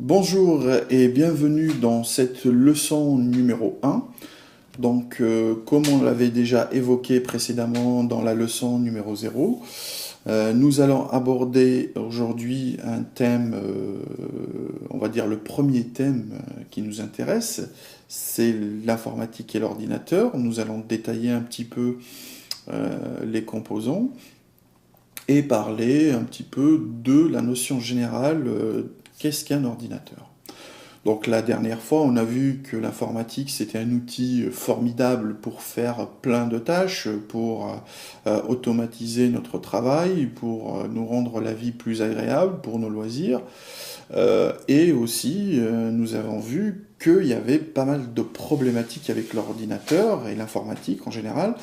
Bonjour et bienvenue dans cette leçon numéro 1. Donc, comme on l'avait déjà évoqué précédemment dans la leçon numéro 0, nous allons aborder aujourd'hui un thème, on va dire le premier thème qui nous intéresse, c'est l'informatique et l'ordinateur. Nous allons détailler un petit peu les composants et parler un petit peu de la notion générale qu'est-ce qu'un ordinateur. Donc la dernière fois, on a vu que l'informatique, c'était un outil formidable pour faire plein de tâches, pour automatiser notre travail, pour nous rendre la vie plus agréable, pour nos loisirs. Et aussi, nous avons vu qu'il y avait pas mal de problématiques avec l'ordinateur et l'informatique en général,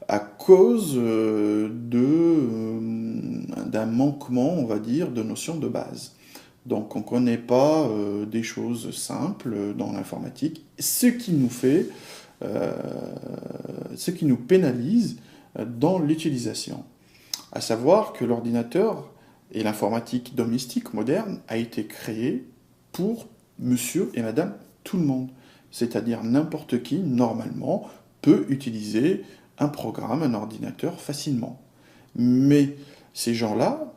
à cause d'un manquement, on va dire, de notions de base. Donc on ne connaît pas des choses simples dans l'informatique, ce qui nous pénalise dans l'utilisation. À savoir que l'ordinateur et l'informatique domestique moderne a été créé pour monsieur et madame tout le monde. C'est-à-dire n'importe qui, normalement, peut utiliser un programme, un ordinateur facilement. Mais ces gens-là,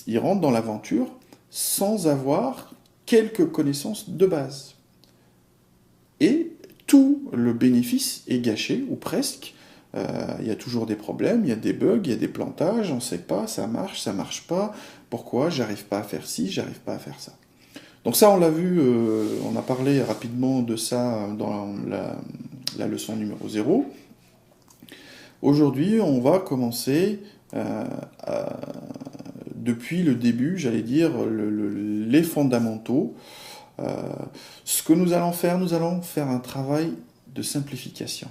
ils rentrent dans l'aventure sans avoir quelques connaissances de base. Et tout le bénéfice est gâché, ou presque. Il y a toujours des problèmes, il y a des bugs, il y a des plantages, on ne sait pas, ça marche pas, pourquoi, j'arrive pas à faire ci, j'arrive pas à faire ça. Donc ça, on l'a vu, on a parlé rapidement de ça dans la leçon numéro 0. Aujourd'hui, on va commencer depuis le début, j'allais dire, les fondamentaux. Ce que nous allons faire un travail de simplification.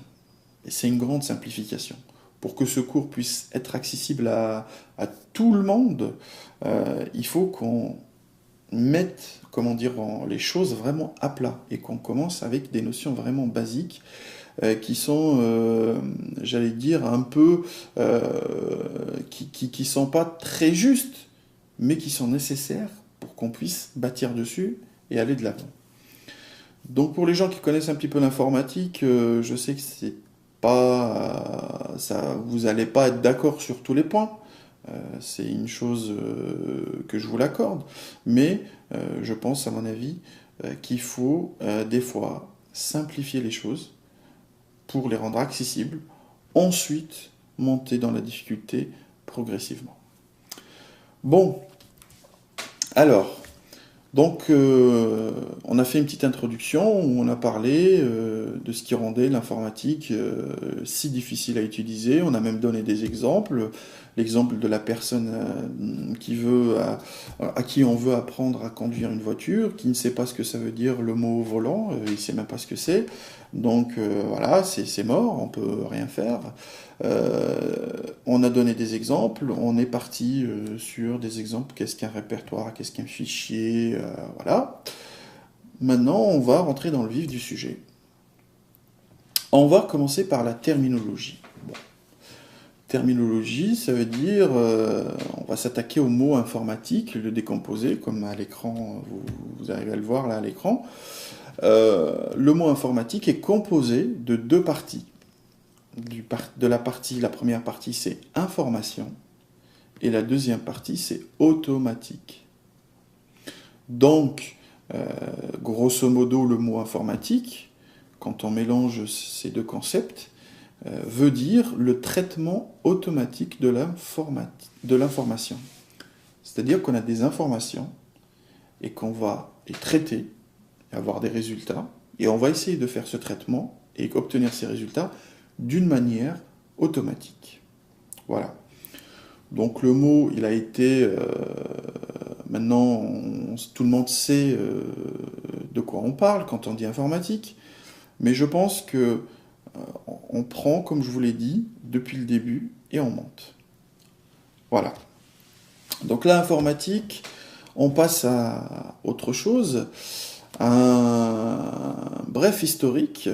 Et c'est une grande simplification. Pour que ce cours puisse être accessible à tout le monde, il faut qu'on mette, comment dire, les choses vraiment à plat et qu'on commence avec des notions vraiment basiques qui sont, j'allais dire, un peu, qui sont pas très justes, mais qui sont nécessaires pour qu'on puisse bâtir dessus et aller de l'avant. Donc pour les gens qui connaissent un petit peu l'informatique, je sais que c'est pas, ça, vous n'allez pas être d'accord sur tous les points. C'est une chose que je vous l'accorde, mais je pense, à mon avis, qu'il faut des fois simplifier les choses pour les rendre accessibles, ensuite monter dans la difficulté progressivement. Bon, alors, donc on a fait une petite introduction où on a parlé de ce qui rendait l'informatique si difficile à utiliser. On a même donné des exemples. L'exemple de la personne à qui on veut apprendre à conduire une voiture, qui ne sait pas ce que ça veut dire le mot volant, il ne sait même pas ce que c'est. Donc voilà, c'est mort, on ne peut rien faire. On a donné des exemples, on est parti sur des exemples, qu'est-ce qu'un répertoire, qu'est-ce qu'un fichier, voilà. Maintenant, on va rentrer dans le vif du sujet. On va commencer par la terminologie. Bon. Terminologie, ça veut dire, on va s'attaquer au mot informatique, le décomposer, comme à l'écran, vous arrivez à le voir là à l'écran. Le mot informatique est composé de deux parties. La première partie, c'est information, et la deuxième partie, c'est automatique. Donc, grosso modo, le mot informatique, quand on mélange ces deux concepts, veut dire le traitement automatique de l'information. C'est-à-dire qu'on a des informations et qu'on va les traiter et avoir des résultats, et on va essayer de faire ce traitement et obtenir ces résultats d'une manière automatique. Voilà. Donc le mot, il a été... maintenant, tout le monde sait de quoi on parle quand on dit informatique, mais je pense que on prend, comme je vous l'ai dit, depuis le début, et on monte. Voilà. Donc là, informatique, on passe à autre chose. Un bref historique.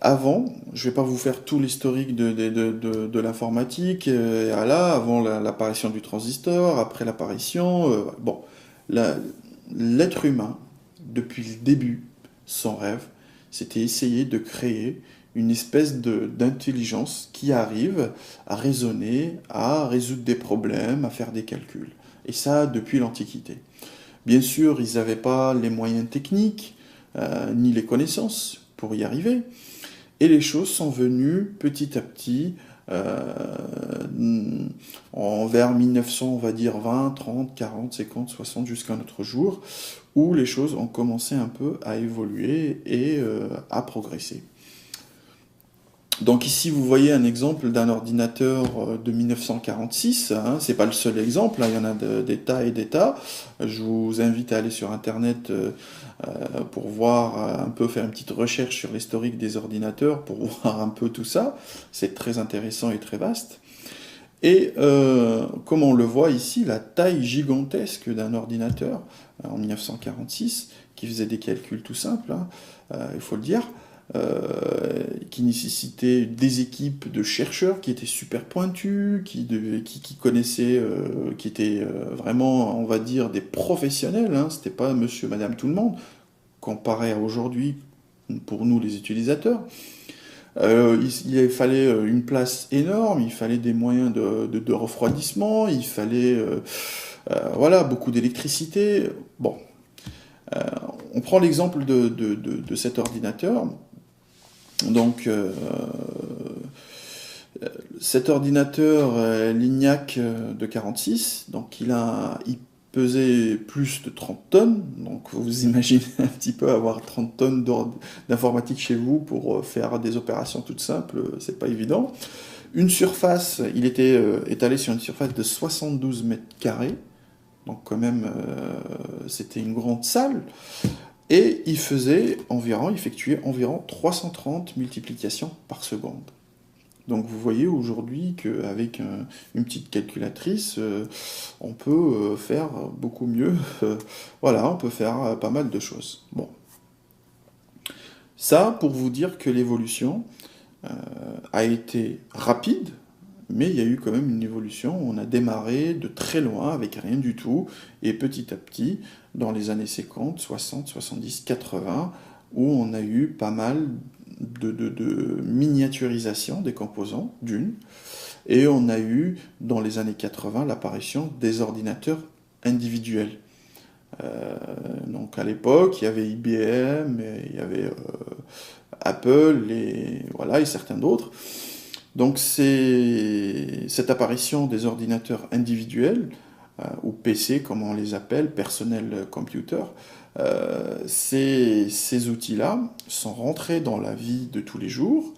Avant, je ne vais pas vous faire tout l'historique de l'informatique, avant l'apparition du transistor, après l'apparition, bon, l'être humain, depuis le début, son rêve, c'était essayer de créer une espèce d'intelligence qui arrive à raisonner, à résoudre des problèmes, à faire des calculs. Et ça, depuis l'Antiquité. Bien sûr, ils n'avaient pas les moyens techniques, ni les connaissances pour y arriver. Et les choses sont venues petit à petit, vers 1900, on va dire 20, 30, 40, 50, 60, jusqu'à notre jour, où les choses ont commencé un peu à évoluer et à progresser. Donc ici, vous voyez un exemple d'un ordinateur de 1946. Hein, c'est pas le seul exemple, hein, il y en a des tas et des tas. Je vous invite à aller sur Internet pour voir un peu, faire une petite recherche sur l'historique des ordinateurs, pour voir un peu tout ça. C'est très intéressant et très vaste. Et comme on le voit ici, la taille gigantesque d'un ordinateur en 1946, qui faisait des calculs tout simples, hein, il faut le dire, qui nécessitait des équipes de chercheurs qui étaient super pointus, qui connaissaient, qui étaient vraiment, on va dire, des professionnels, hein, c'était pas monsieur, madame, tout le monde, comparé à aujourd'hui, pour nous les utilisateurs. Il fallait une place énorme, il fallait des moyens de refroidissement, il fallait voilà, beaucoup d'électricité. Bon, on prend l'exemple de cet ordinateur. Donc, cet ordinateur Lignac de 46, donc il pesait plus de 30 tonnes, donc vous imaginez un petit peu avoir 30 tonnes d'informatique chez vous pour faire des opérations toutes simples, c'est pas évident. Une surface, il était étalé sur une surface de 72 mètres carrés, donc quand même c'était une grande salle. Et il effectuait environ 330 multiplications par seconde. Donc vous voyez aujourd'hui qu'avec une petite calculatrice, on peut faire beaucoup mieux. Voilà, on peut faire pas mal de choses. Bon. Ça, pour vous dire que l'évolution a été rapide, mais il y a eu quand même une évolution. On a démarré de très loin avec rien du tout, et petit à petit, dans les années 50, 60, 70, 80, où on a eu pas mal de miniaturisation des composants, d'une, et on a eu, dans les années 80, l'apparition des ordinateurs individuels. Donc à l'époque, il y avait IBM, il y avait Apple, et certains d'autres. Donc cette apparition des ordinateurs individuels, ou PC comme on les appelle, personnel computer, ces outils-là sont rentrés dans la vie de tous les jours,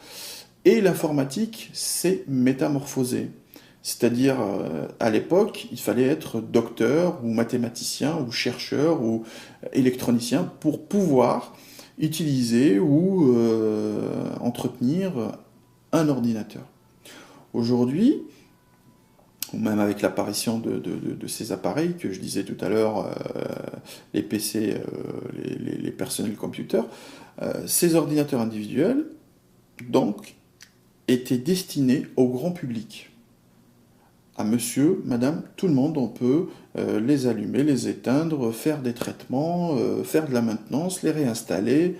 et l'informatique s'est métamorphosée. C'est-à-dire, à l'époque, il fallait être docteur, ou mathématicien, ou chercheur, ou électronicien, pour pouvoir utiliser ou entretenir un ordinateur. Aujourd'hui, ou même avec l'apparition de ces appareils que je disais tout à l'heure, les PC, les personnels computers, ces ordinateurs individuels, donc, étaient destinés au grand public. À monsieur, madame, tout le monde, on peut les allumer, les éteindre, faire des traitements, faire de la maintenance, les réinstaller,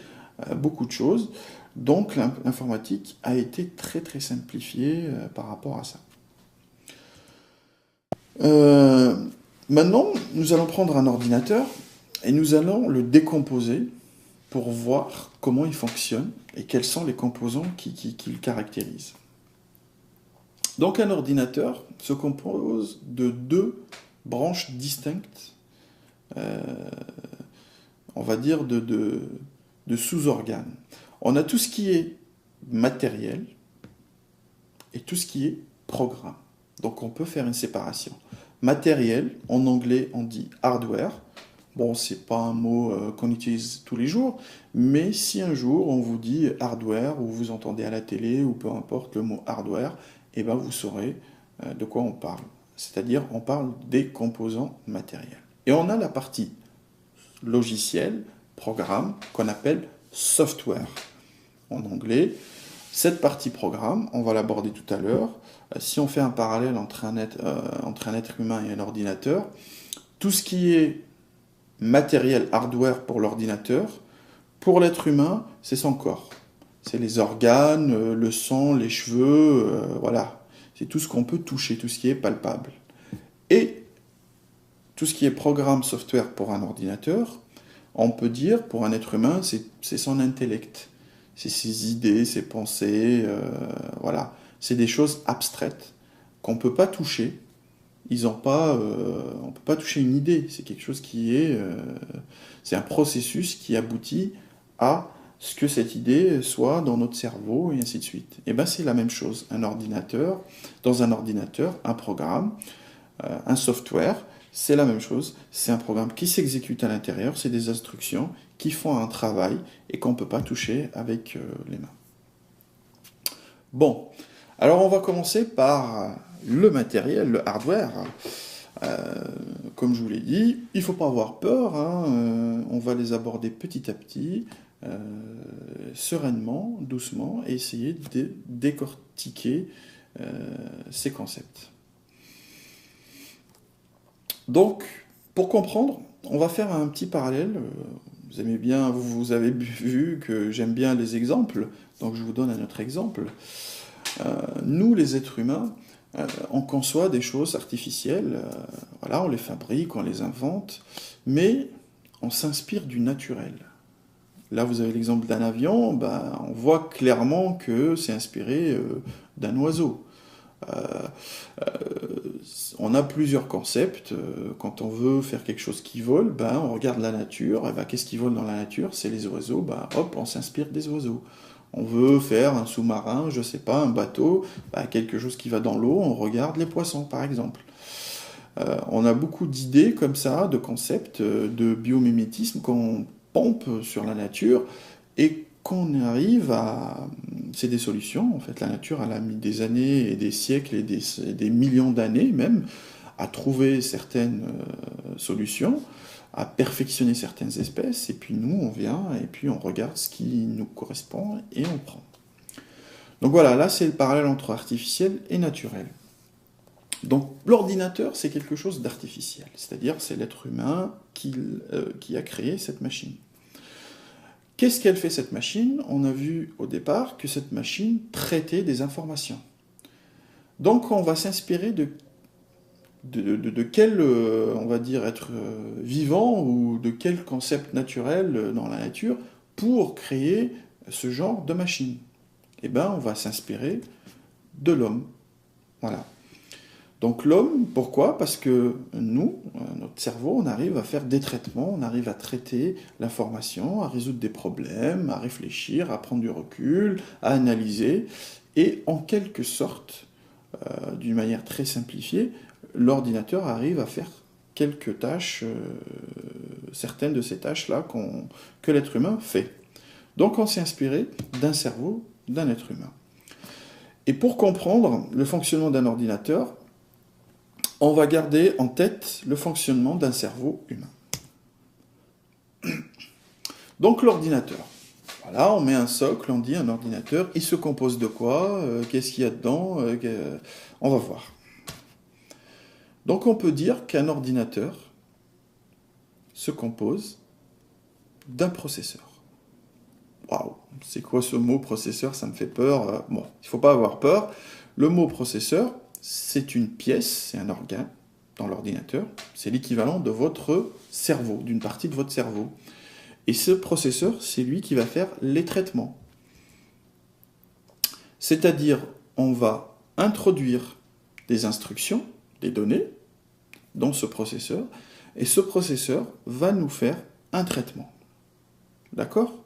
beaucoup de choses. Donc l'informatique a été très très simplifiée par rapport à ça. Maintenant, nous allons prendre un ordinateur et nous allons le décomposer pour voir comment il fonctionne et quels sont les composants qui le caractérisent. Donc un ordinateur se compose de deux branches distinctes, on va dire de sous-organes. On a tout ce qui est matériel et tout ce qui est programme. Donc on peut faire une séparation. Matériel, en anglais on dit hardware. Bon, c'est pas un mot qu'on utilise tous les jours, mais si un jour on vous dit hardware, ou vous entendez à la télé, ou peu importe le mot hardware, eh ben vous saurez de quoi on parle. C'est-à-dire, on parle des composants matériels. Et on a la partie logiciel, programme, qu'on appelle software en anglais. Cette partie programme, on va l'aborder tout à l'heure. Si on fait un parallèle entre un être humain et un ordinateur, tout ce qui est matériel, hardware pour l'ordinateur. Pour l'être humain, c'est son corps. C'est les organes, le sang, les cheveux, voilà. C'est tout ce qu'on peut toucher, tout ce qui est palpable. Et tout ce qui est programme software pour un ordinateur, on peut dire, pour un être humain, c'est son intellect. C'est ses idées, ses pensées, voilà. C'est des choses abstraites qu'on ne peut pas toucher. On ne peut pas toucher une idée. C'est quelque chose c'est un processus qui aboutit à ce que cette idée soit dans notre cerveau et ainsi de suite. Et bien c'est la même chose. Dans un ordinateur, un programme, un software, c'est la même chose. C'est un programme qui s'exécute à l'intérieur, c'est des instructions qui font un travail et qu'on ne peut pas toucher avec les mains. Bon, alors on va commencer par le matériel, le hardware. Comme je vous l'ai dit, il ne faut pas avoir peur, hein, on va les aborder petit à petit, sereinement, doucement, et essayer de décortiquer ces concepts. Donc, pour comprendre, on va faire un petit parallèle. Vous avez vu que j'aime bien les exemples, donc je vous donne un autre exemple. Nous, les êtres humains, on conçoit des choses artificielles, voilà, on les fabrique, on les invente, mais on s'inspire du naturel. Là, vous avez l'exemple d'un avion, on voit clairement que c'est inspiré d'un oiseau. On a plusieurs concepts. Quand on veut faire quelque chose qui vole, on regarde la nature. Et qu'est-ce qui vole dans la nature? C'est les oiseaux. Hop, on s'inspire des oiseaux. On veut faire un sous-marin, je sais pas, un bateau, quelque chose qui va dans l'eau, on regarde les poissons, par exemple. On a beaucoup d'idées comme ça, de concepts, de biomimétisme qu'on pompe sur la nature et qu'on arrive à... C'est des solutions, en fait. La nature, elle a mis des années et des siècles et des millions d'années même à trouver certaines solutions, à perfectionner certaines espèces, et puis nous, on vient et puis on regarde ce qui nous correspond et on prend. Donc voilà, là, c'est le parallèle entre artificiel et naturel. Donc l'ordinateur, c'est quelque chose d'artificiel, c'est-à-dire c'est l'être humain qui a créé cette machine. Qu'est-ce qu'elle fait, cette machine? On a vu au départ que cette machine traitait des informations. Donc on va s'inspirer de quel, on va dire, être vivant ou de quel concept naturel dans la nature pour créer ce genre de machine. On va s'inspirer de l'homme. Voilà. Donc l'homme, pourquoi? Parce que nous, notre cerveau, on arrive à faire des traitements, on arrive à traiter l'information, à résoudre des problèmes, à réfléchir, à prendre du recul, à analyser, et en quelque sorte, d'une manière très simplifiée, l'ordinateur arrive à faire quelques tâches, certaines de ces tâches-là que l'être humain fait. Donc on s'est inspiré d'un cerveau d'un être humain. Et pour comprendre le fonctionnement d'un ordinateur, on va garder en tête le fonctionnement d'un cerveau humain. Donc l'ordinateur. Voilà, on met un socle, on dit un ordinateur, il se compose de quoi? Qu'est-ce qu'il y a dedans? On va voir. Donc on peut dire qu'un ordinateur se compose d'un processeur. Waouh, c'est quoi ce mot processeur? Ça me fait peur. Bon, il ne faut pas avoir peur. Le mot processeur, c'est une pièce, c'est un organe dans l'ordinateur. C'est l'équivalent de votre cerveau, d'une partie de votre cerveau. Et ce processeur, c'est lui qui va faire les traitements. C'est-à-dire, on va introduire des instructions, des données, dans ce processeur, et ce processeur va nous faire un traitement. D'accord?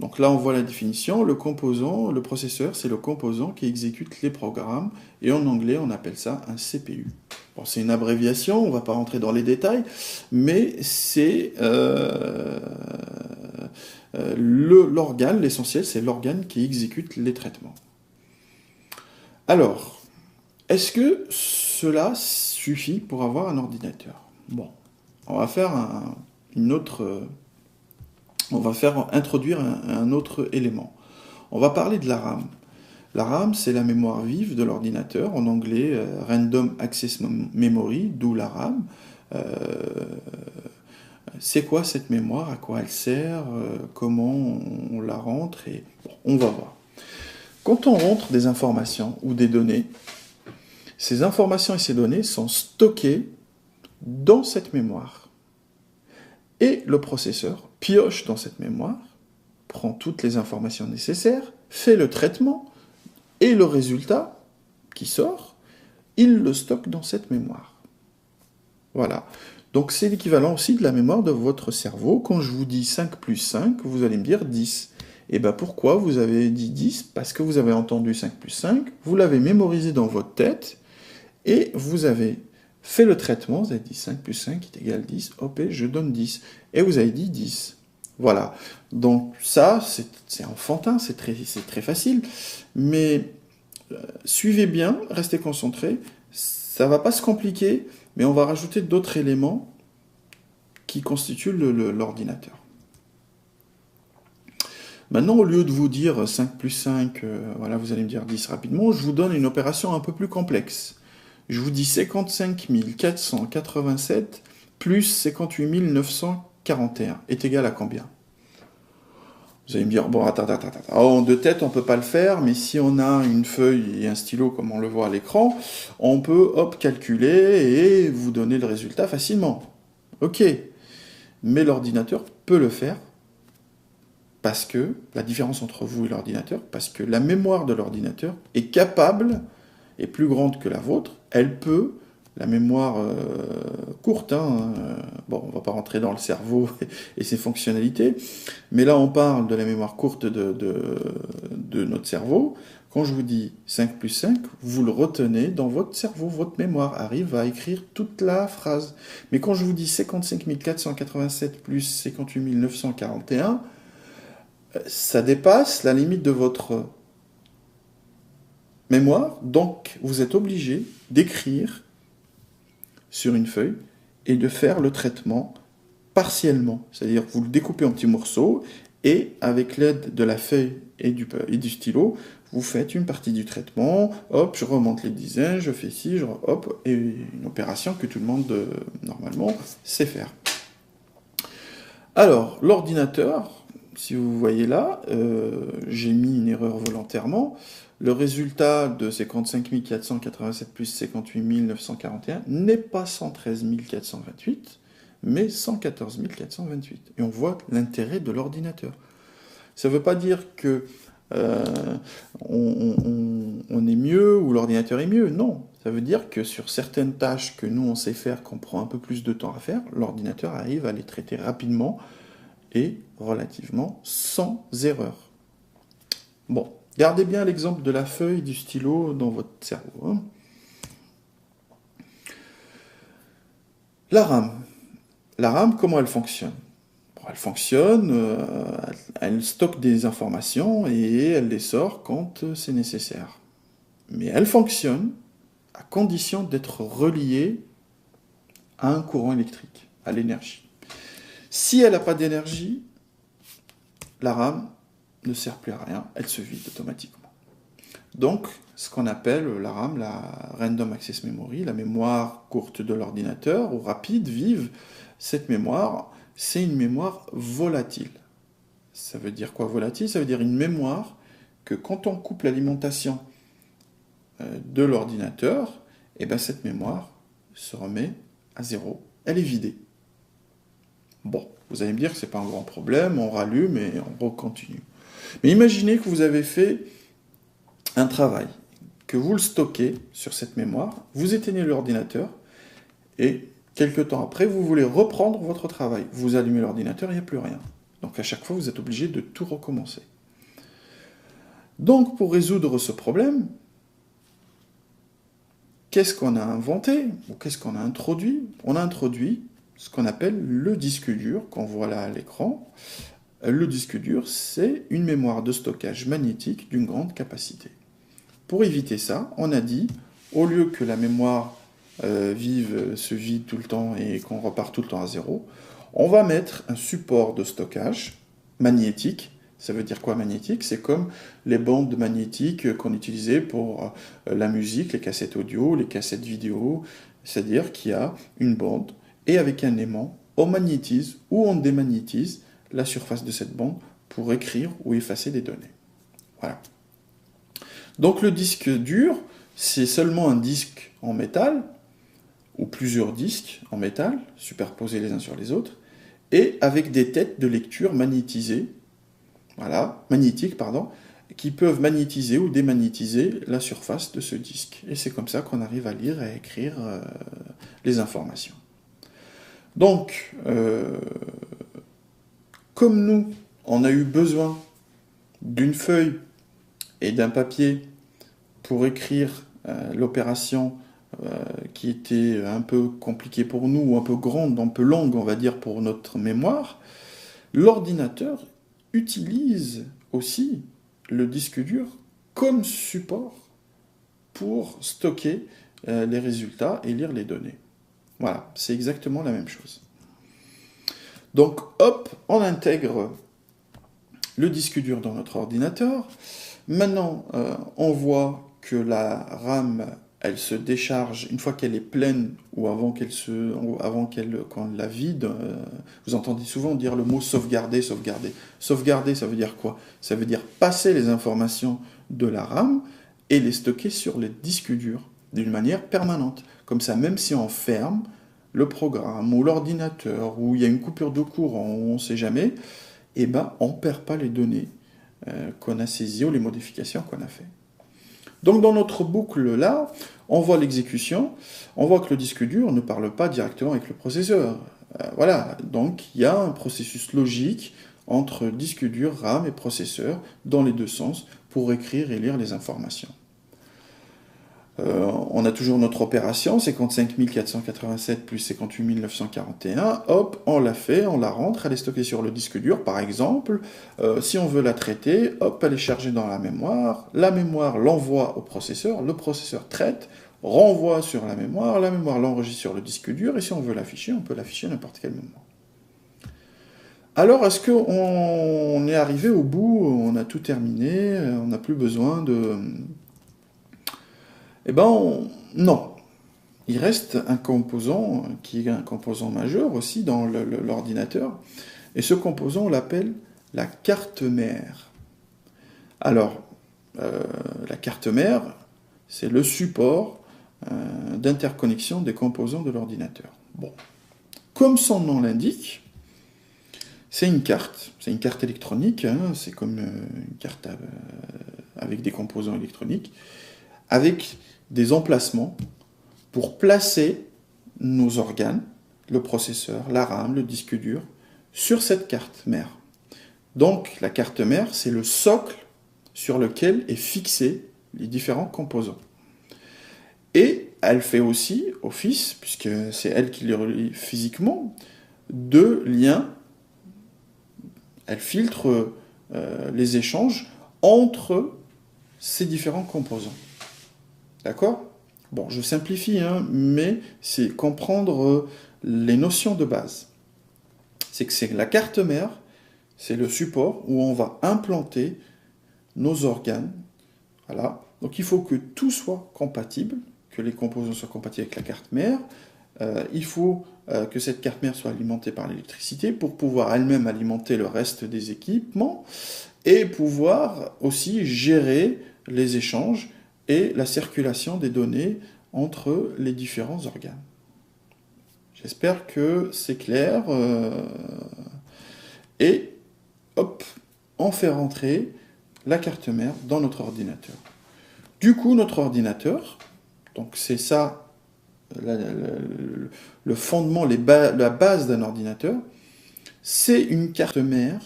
Donc là, on voit la définition. Le processeur, c'est le composant qui exécute les programmes, et en anglais, on appelle ça un CPU. Bon, c'est une abréviation, on ne va pas rentrer dans les détails, mais c'est l'organe, l'essentiel, c'est l'organe qui exécute les traitements. Alors, est-ce que cela suffit pour avoir un ordinateur? Bon, on va faire introduire un autre élément. On va parler de la RAM. La RAM, c'est la mémoire vive de l'ordinateur, en anglais Random Access Memory, d'où la RAM. C'est quoi cette mémoire, à quoi elle sert, comment on la rentre, et bon, on va voir. Quand on rentre des informations ou des données, ces informations et ces données sont stockées dans cette mémoire. Et le processeur pioche dans cette mémoire, prend toutes les informations nécessaires, fait le traitement, et le résultat qui sort, il le stocke dans cette mémoire. Voilà. Donc c'est l'équivalent aussi de la mémoire de votre cerveau. Quand je vous dis 5 plus 5, vous allez me dire 10. Et bien pourquoi vous avez dit 10? Parce que vous avez entendu 5 plus 5, vous l'avez mémorisé dans votre tête, et vous avez fait le traitement, vous avez dit 5 plus 5 est égal à 10, hop, et je donne 10. Et vous avez dit 10. Voilà. Donc ça, c'est enfantin, c'est très facile. Mais suivez bien, restez concentrés, ça ne va pas se compliquer, mais on va rajouter d'autres éléments qui constituent l'ordinateur. Maintenant, au lieu de vous dire 5 plus 5, voilà, vous allez me dire 10 rapidement, je vous donne une opération un peu plus complexe. Je vous dis 55 487 plus 58 941 est égal à combien? Vous allez me dire, bon, attends, oh, de tête, on ne peut pas le faire, mais si on a une feuille et un stylo, comme on le voit à l'écran, on peut, hop, calculer et vous donner le résultat facilement. Ok, mais l'ordinateur peut le faire, parce que, la différence entre vous et l'ordinateur, parce que la mémoire de l'ordinateur est capable, est plus grande que la vôtre, elle peut, la mémoire courte, bon, on ne va pas rentrer dans le cerveau et ses fonctionnalités, mais là on parle de la mémoire courte de notre cerveau. Quand je vous dis 5 plus 5, vous le retenez dans votre cerveau, votre mémoire arrive à écrire toute la phrase. Mais quand je vous dis 55 487 plus 58 941, ça dépasse la limite de votre mémoire, donc vous êtes obligé d'écrire sur une feuille et de faire le traitement partiellement. C'est-à-dire que vous le découpez en petits morceaux et avec l'aide de la feuille et du stylo, vous faites une partie du traitement, hop, je remonte les dizaines, je fais ci, hop, et une opération que tout le monde, normalement, sait faire. Alors, l'ordinateur, si vous voyez là, j'ai mis une erreur volontairement. Le résultat de 55 487 plus 58 941 n'est pas 113 428, mais 114 428. Et on voit l'intérêt de l'ordinateur. Ça ne veut pas dire que on est mieux ou l'ordinateur est mieux. Non, ça veut dire que sur certaines tâches que nous on sait faire, qu'on prend un peu plus de temps à faire, l'ordinateur arrive à les traiter rapidement et relativement sans erreur. Bon, gardez bien l'exemple de la feuille du stylo dans votre cerveau. La RAM. La RAM, comment elle fonctionne? Elle fonctionne, elle stocke des informations et elle les sort quand c'est nécessaire. Mais elle fonctionne à condition d'être reliée à un courant électrique, à l'énergie. Si elle n'a pas d'énergie, la RAM ne sert plus à rien, elle se vide automatiquement. Donc, ce qu'on appelle la RAM, la Random Access Memory, la mémoire courte de l'ordinateur, ou rapide, vive, cette mémoire, c'est une mémoire volatile. Ça veut dire quoi volatile? Ça veut dire une mémoire que quand on coupe l'alimentation de l'ordinateur, et ben cette mémoire se remet à zéro. Elle est vidée. Bon, vous allez me dire que ce n'est pas un grand problème, on rallume et on continue. Mais imaginez que vous avez fait un travail, que vous le stockez sur cette mémoire, vous éteignez l'ordinateur, et quelques temps après, vous voulez reprendre votre travail. Vous allumez l'ordinateur, il n'y a plus rien. Donc à chaque fois, vous êtes obligé de tout recommencer. Donc pour résoudre ce problème, qu'est-ce qu'on a inventé, ou qu'est-ce qu'on a introduit? On a introduit ce qu'on appelle le disque dur, qu'on voit là à l'écran. Le disque dur, c'est une mémoire de stockage magnétique d'une grande capacité. Pour éviter ça, on a dit, au lieu que la mémoire vive se vide tout le temps et qu'on repart tout le temps à zéro, on va mettre un support de stockage magnétique. Ça veut dire quoi magnétique? C'est comme les bandes magnétiques qu'on utilisait pour la musique, les cassettes audio, les cassettes vidéo. C'est-à-dire qu'il y a une bande et avec un aimant on magnétise ou on démagnétise la surface de cette bande pour écrire ou effacer des données. Voilà. Donc le disque dur, c'est seulement un disque en métal, ou plusieurs disques en métal, superposés les uns sur les autres, et avec des têtes de lecture magnétiques, qui peuvent magnétiser ou démagnétiser la surface de ce disque. Et c'est comme ça qu'on arrive à lire et à écrire les informations. Donc, comme nous, on a eu besoin d'une feuille et d'un papier pour écrire l'opération qui était un peu compliquée pour nous, ou un peu grande, un peu longue, on va dire, pour notre mémoire, l'ordinateur utilise aussi le disque dur comme support pour stocker les résultats et lire les données. Voilà, c'est exactement la même chose. Donc, hop, on intègre le disque dur dans notre ordinateur. Maintenant, on voit que la RAM, elle se décharge une fois qu'elle est pleine ou avant qu'on la vide. Vous entendez souvent dire le mot sauvegarder, sauvegarder. Sauvegarder, ça veut dire quoi? Ça veut dire passer les informations de la RAM et les stocker sur les disques durs d'une manière permanente. Comme ça, même si on ferme le programme ou l'ordinateur, ou il y a une coupure de courant, on ne sait jamais, eh ben, on ne perd pas les données qu'on a saisies ou les modifications qu'on a fait. Donc dans notre boucle là, on voit l'exécution, on voit que le disque dur ne parle pas directement avec le processeur. Voilà, donc il y a un processus logique entre disque dur, RAM et processeur dans les deux sens pour écrire et lire les informations. On a toujours notre opération, 55 487 plus 58 941, hop, on la fait, on la rentre, elle est stockée sur le disque dur par exemple. Si on veut la traiter, hop, elle est chargée dans la mémoire l'envoie au processeur, le processeur traite, renvoie sur la mémoire l'enregistre sur le disque dur, et si on veut l'afficher, on peut l'afficher à n'importe quel moment. Alors, est-ce qu'on est arrivé au bout, on a tout terminé, on n'a plus besoin de... Eh ben, non. Il reste un composant qui est un composant majeur aussi dans l'ordinateur. Et ce composant, on l'appelle la carte mère. Alors, la carte mère, c'est le support d'interconnexion des composants de l'ordinateur. Bon. Comme son nom l'indique, c'est une carte électronique, hein, c'est comme une carte avec des composants électroniques, avec des emplacements pour placer nos organes, le processeur, la RAM, le disque dur, sur cette carte mère. Donc la carte mère, c'est le socle sur lequel est fixé les différents composants. Et elle fait aussi office, puisque c'est elle qui les relie physiquement, de liens. Elle filtre les échanges entre ces différents composants. D'accord ? Bon, je simplifie, hein, mais c'est comprendre les notions de base. C'est que c'est la carte mère, c'est le support où on va implanter nos organes. Voilà. Donc il faut que tout soit compatible, que les composants soient compatibles avec la carte mère. Il faut que cette carte mère soit alimentée par l'électricité pour pouvoir elle-même alimenter le reste des équipements et pouvoir aussi gérer les échanges et la circulation des données entre les différents organes. J'espère que c'est clair. Et hop, on fait rentrer la carte mère dans notre ordinateur. Du coup, notre ordinateur, donc c'est ça le fondement, la base d'un ordinateur, c'est une carte mère,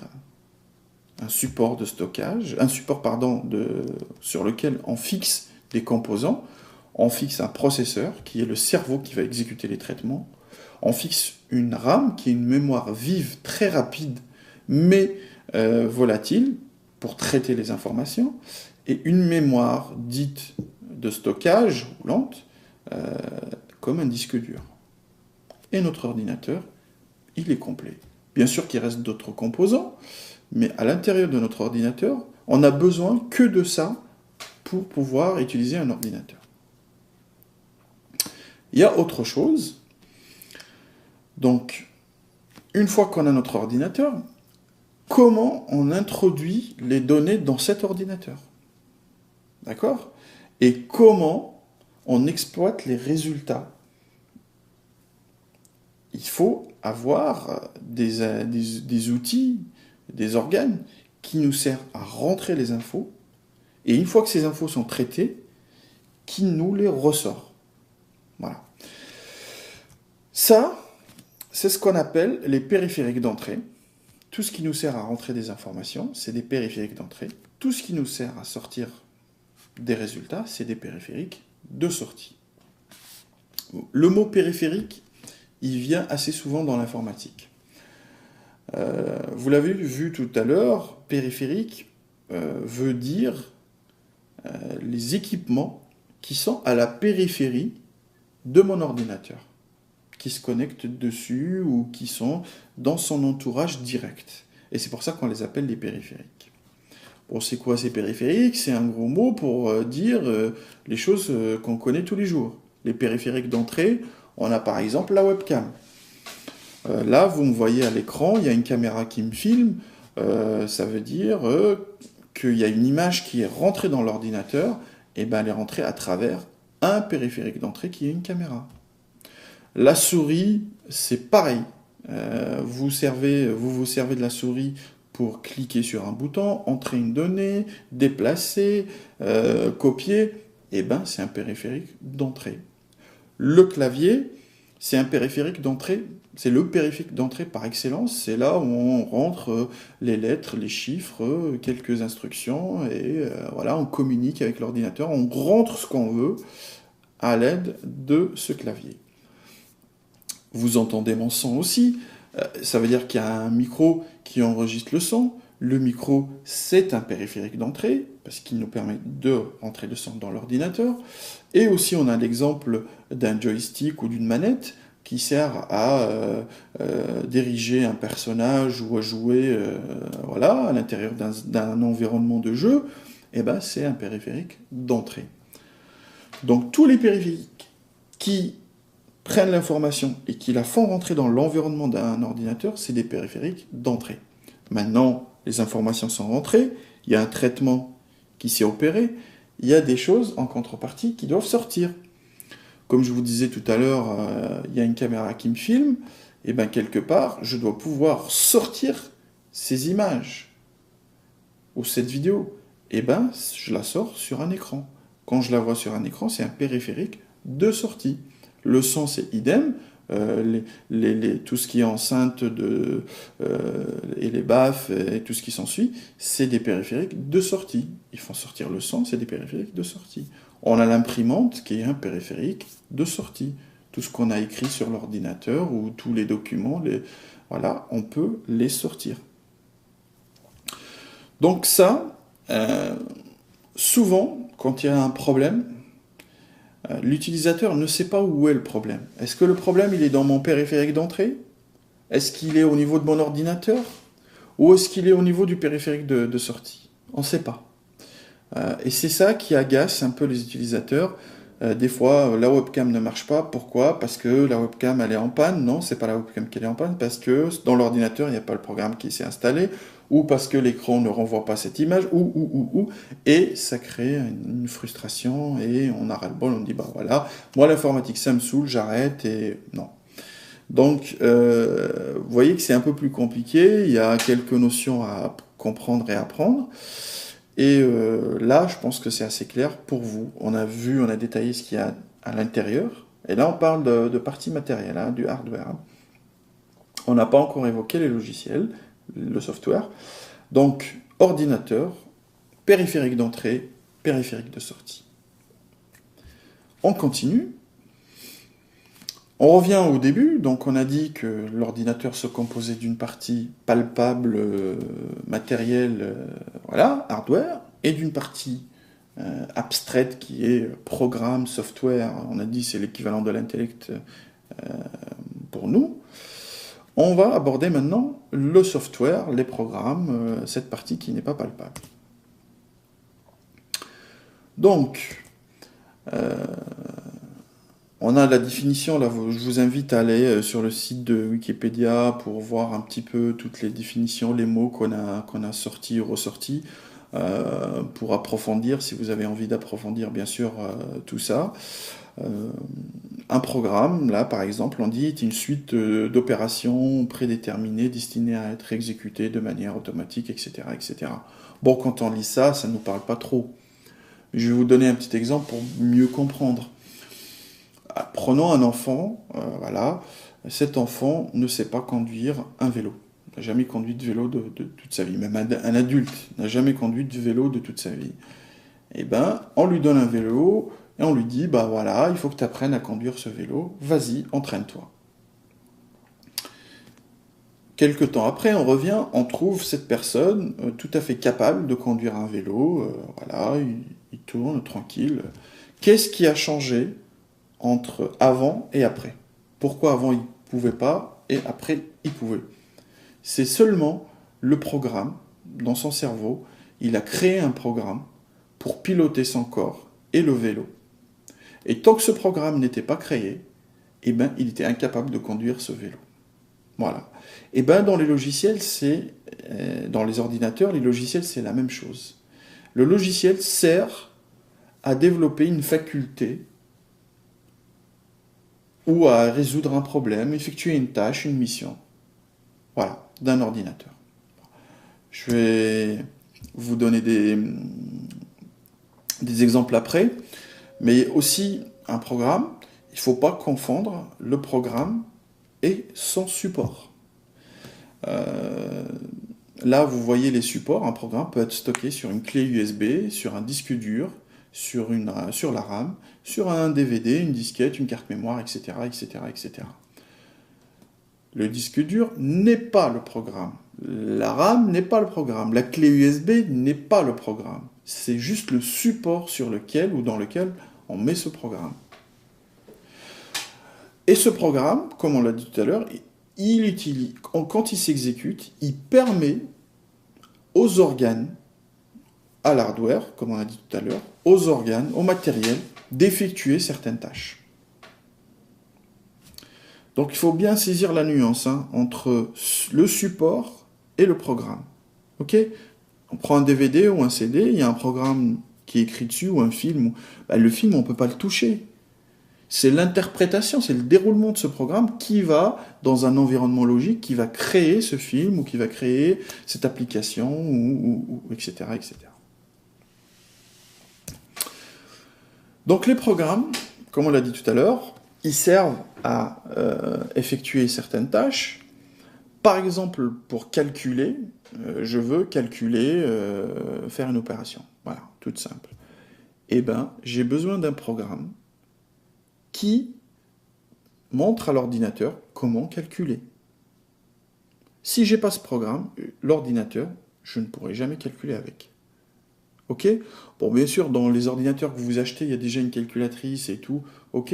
un support de stockage, sur lequel on fixe des composants, on fixe un processeur qui est le cerveau qui va exécuter les traitements, on fixe une RAM qui est une mémoire vive très rapide mais volatile pour traiter les informations, et une mémoire dite de stockage ou lente comme un disque dur. Et notre ordinateur, il est complet. Bien sûr qu'il reste d'autres composants, mais à l'intérieur de notre ordinateur, on n'a besoin que de ça pour pouvoir utiliser un ordinateur. Il y a autre chose. Donc, une fois qu'on a notre ordinateur, comment on introduit les données dans cet ordinateur? D'accord? Et comment on exploite les résultats? Il faut avoir des outils, des organes qui nous servent à rentrer les infos, et une fois que ces infos sont traitées, qui nous les ressort. Voilà. Ça, c'est ce qu'on appelle les périphériques d'entrée. Tout ce qui nous sert à rentrer des informations, c'est des périphériques d'entrée. Tout ce qui nous sert à sortir des résultats, c'est des périphériques de sortie. Le mot périphérique, il vient assez souvent dans l'informatique. Vous l'avez vu tout à l'heure, périphérique veut dire les équipements qui sont à la périphérie de mon ordinateur, qui se connectent dessus ou qui sont dans son entourage direct. Et c'est pour ça qu'on les appelle les périphériques. Bon, c'est quoi ces périphériques? C'est un gros mot pour dire les choses qu'on connaît tous les jours. Les périphériques d'entrée, on a par exemple la webcam. Là, vous me voyez à l'écran, il y a une caméra qui me filme. Ça veut dire qu'il y a une image qui est rentrée dans l'ordinateur, et ben elle est rentrée à travers un périphérique d'entrée qui est une caméra. La souris, c'est pareil. Vous vous servez de la souris pour cliquer sur un bouton, entrer une donnée, déplacer, copier, et ben c'est un périphérique d'entrée. Le clavier, c'est un périphérique d'entrée, c'est le périphérique d'entrée par excellence, c'est là où on rentre les lettres, les chiffres, quelques instructions, et voilà, on communique avec l'ordinateur, on rentre ce qu'on veut à l'aide de ce clavier. Vous entendez mon son aussi, ça veut dire qu'il y a un micro qui enregistre le son. Le micro, c'est un périphérique d'entrée, parce qu'il nous permet de rentrer le son dans l'ordinateur. Et aussi, on a l'exemple d'un joystick ou d'une manette qui sert à diriger un personnage ou à jouer voilà, à l'intérieur d'un environnement de jeu. Et ben, c'est un périphérique d'entrée. Donc, tous les périphériques qui prennent l'information et qui la font rentrer dans l'environnement d'un ordinateur, c'est des périphériques d'entrée. Maintenant, les informations sont rentrées, il y a un traitement qui s'est opéré, il y a des choses en contrepartie qui doivent sortir. Comme je vous disais tout à l'heure, il y a une caméra qui me filme, et bien quelque part, je dois pouvoir sortir ces images ou cette vidéo. Et bien, je la sors sur un écran. Quand je la vois sur un écran, c'est un périphérique de sortie. Le son, c'est idem. Tout ce qui est enceinte et les baffes et tout ce qui s'ensuit, c'est des périphériques de sortie. Ils font sortir le son, c'est des périphériques de sortie. On a l'imprimante qui est un périphérique de sortie. Tout ce qu'on a écrit sur l'ordinateur ou tous les documents, voilà, on peut les sortir. Donc ça, souvent, quand il y a un problème, l'utilisateur ne sait pas où est le problème. Est-ce que le problème, il est dans mon périphérique d'entrée? Est-ce qu'il est au niveau de mon ordinateur? Ou est-ce qu'il est au niveau du périphérique de sortie? On ne sait pas. Et c'est ça qui agace un peu les utilisateurs. Des fois, la webcam ne marche pas. Pourquoi? Parce que la webcam, elle est en panne. Non, c'est pas la webcam qui est en panne, parce que dans l'ordinateur, il n'y a pas le programme qui s'est installé, ou parce que l'écran ne renvoie pas cette image, et ça crée une frustration, et on a ras-le-bol, on dit, bah voilà, moi l'informatique, ça me saoule, j'arrête, et non. Donc, vous voyez que c'est un peu plus compliqué, il y a quelques notions à comprendre et apprendre. Et là, je pense que c'est assez clair pour vous. On a détaillé ce qu'il y a à l'intérieur. Et là, on parle de partie matérielle, hein, du hardware. Hein. On n'a pas encore évoqué les logiciels, le software. Donc, ordinateur, périphérique d'entrée, périphérique de sortie. On continue. On revient au début. Donc, on a dit que l'ordinateur se composait d'une partie palpable, matérielle, voilà, hardware, et d'une partie abstraite qui est programme, software. On a dit c'est l'équivalent de l'intellect pour nous. On va aborder maintenant le software, les programmes, cette partie qui n'est pas palpable. Donc, On a la définition, là, je vous invite à aller sur le site de Wikipédia pour voir un petit peu toutes les définitions, les mots qu'on a sortis ou ressortis, pour approfondir, si vous avez envie d'approfondir, bien sûr, tout ça. Euh, un programme, là, par exemple, on dit, est une suite d'opérations prédéterminées destinées à être exécutées de manière automatique, etc., etc. Bon, quand on lit ça, ça ne nous parle pas trop. Je vais vous donner un petit exemple pour mieux comprendre. Prenons un enfant, voilà, cet enfant ne sait pas conduire un vélo. Il n'a jamais conduit de vélo de toute sa vie. Même un adulte n'a jamais conduit de vélo de toute sa vie. Eh ben, on lui donne un vélo et on lui dit, bah voilà, il faut que tu apprennes à conduire ce vélo, vas-y, entraîne-toi. Quelque temps après, on revient, on trouve cette personne tout à fait capable de conduire un vélo, voilà, il tourne tranquille. Qu'est-ce qui a changé entre avant et après? Pourquoi avant il ne pouvait pas et après il pouvait? C'est seulement le programme dans son cerveau, il a créé un programme pour piloter son corps et le vélo. Et tant que ce programme n'était pas créé, eh ben, il était incapable de conduire ce vélo. Voilà. Et ben dans les logiciels, dans les ordinateurs, les logiciels, c'est la même chose. Le logiciel sert à développer une faculté ou à résoudre un problème, effectuer une tâche, une mission. Voilà, d'un ordinateur. Je vais vous donner des exemples après, mais aussi un programme, il ne faut pas confondre le programme et son support. Là, vous voyez les supports. Un programme peut être stocké sur une clé USB, sur un disque dur, sur la RAM, sur un DVD, une disquette, une carte mémoire, etc., etc., etc. Le disque dur n'est pas le programme. La RAM n'est pas le programme. La clé USB n'est pas le programme. C'est juste le support sur lequel ou dans lequel on met ce programme. Et ce programme, comme on l'a dit tout à l'heure, quand il s'exécute, il permet aux organes, à l'hardware, comme on a dit tout à l'heure, aux organes, au matériel, d'effectuer certaines tâches. Donc il faut bien saisir la nuance entre le support et le programme. Ok? On prend un DVD ou un CD, il y a un programme qui est écrit dessus, ou un film. Le film, on ne peut pas le toucher. C'est l'interprétation, c'est le déroulement de ce programme qui va, dans un environnement logique, qui va créer ce film, ou qui va créer cette application, ou etc., etc. Donc les programmes, comme on l'a dit tout à l'heure, ils servent à effectuer certaines tâches. Par exemple, pour calculer, je veux calculer, faire une opération. Voilà, toute simple. Eh bien, j'ai besoin d'un programme qui montre à l'ordinateur comment calculer. Si je n'ai pas ce programme, l'ordinateur, je ne pourrai jamais calculer avec. Ok? Bon, bien sûr, dans les ordinateurs que vous achetez, il y a déjà une calculatrice et tout. Ok,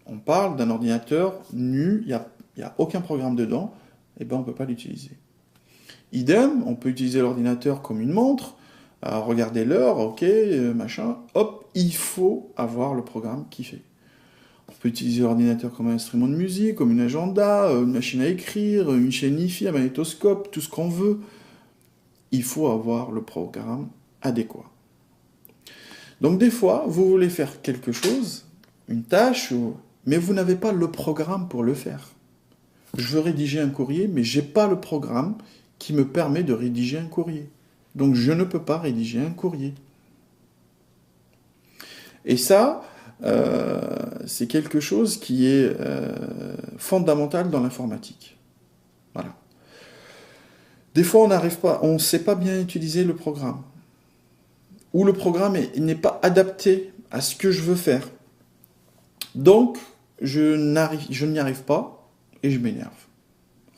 on parle d'un ordinateur nu, il n'y a aucun programme dedans, et ben on ne peut pas l'utiliser. Idem, on peut utiliser l'ordinateur comme une montre, regarder l'heure, ok, machin, hop, il faut avoir le programme qui fait. On peut utiliser l'ordinateur comme un instrument de musique, comme une agenda, une machine à écrire, une chaîne Hi-Fi, un magnétoscope, tout ce qu'on veut. Il faut avoir le programme adéquat. Donc des fois, vous voulez faire quelque chose, une tâche, mais vous n'avez pas le programme pour le faire. Je veux rédiger un courrier, mais je n'ai pas le programme qui me permet de rédiger un courrier. Donc je ne peux pas rédiger un courrier. Et ça, c'est quelque chose qui est fondamental dans l'informatique. Voilà. Des fois, on ne sait pas bien utiliser le programme. Ou le programme n'est pas adapté à ce que je veux faire. Donc, je n'y arrive pas et je m'énerve.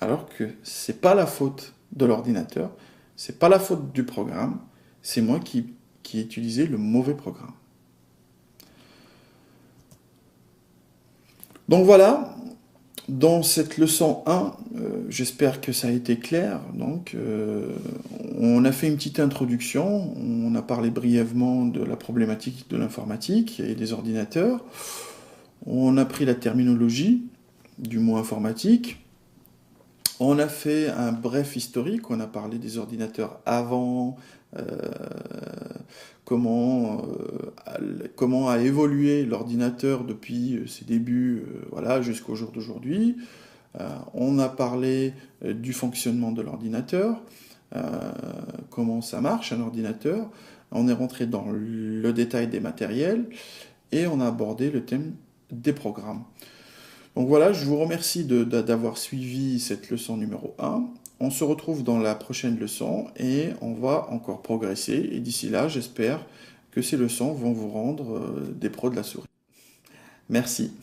Alors que c'est pas la faute de l'ordinateur, c'est pas la faute du programme, c'est moi qui ai utilisé le mauvais programme. Donc voilà, dans cette leçon 1, j'espère que ça a été clair. Donc, on a fait une petite introduction, on a parlé brièvement de la problématique de l'informatique et des ordinateurs. On a pris la terminologie du mot informatique. On a fait un bref historique, on a parlé des ordinateurs avant, euh, comment a évolué l'ordinateur depuis ses débuts voilà, jusqu'au jour d'aujourd'hui. On a parlé du fonctionnement de l'ordinateur, euh, comment ça marche un ordinateur. On est rentré dans le détail des matériels et on a abordé le thème des programmes. Donc voilà, je vous remercie d'avoir suivi cette leçon numéro 1. On se retrouve dans la prochaine leçon et on va encore progresser. Et d'ici là, j'espère que ces leçons vont vous rendre des pros de la souris. Merci.